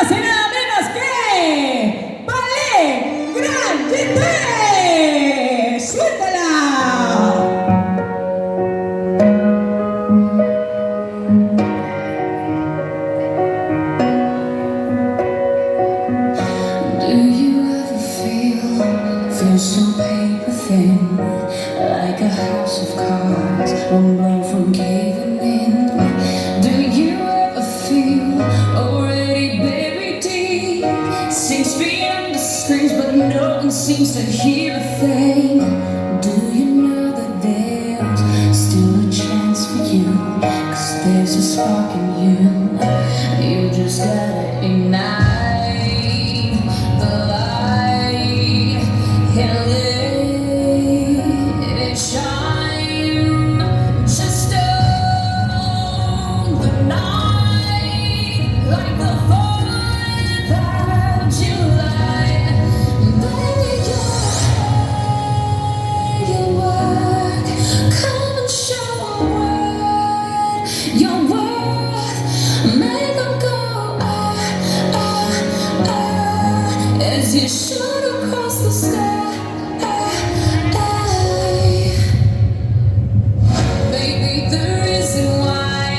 más y nada menos que ballet Grand Jete. ¡Suéltala! So paper thin, like a house of cards, one blow from caving in. Do you ever feel already buried deep, 6 feet under screens, but no one seems to hear a thing? Do you know that there's still a chance for you? 'Cause there's a spark in you. You just gotta ignite the light and let it shine. Just on the night, like the 4th of July. Baby, your work, come and show the world your worth. Make them go as you shoot across the sky. Baby, the reason why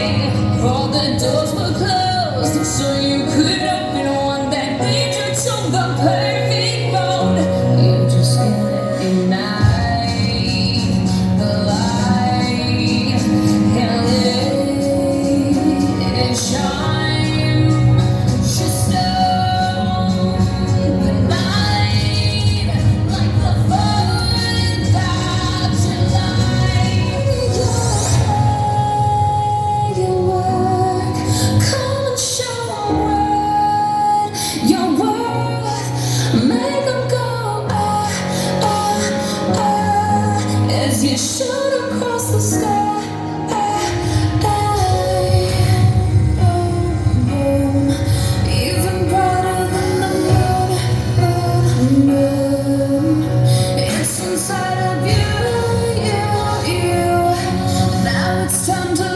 all the doors were closed, so you could open one that leads you to the perfect road. You just gotta ignite the light and let it shine. Just on the night, like the 4th of July. Your work, come and show the world your worth. Make them go as you shoot across the sky. Even brighter than the moon. It's inside of you. Now it's time to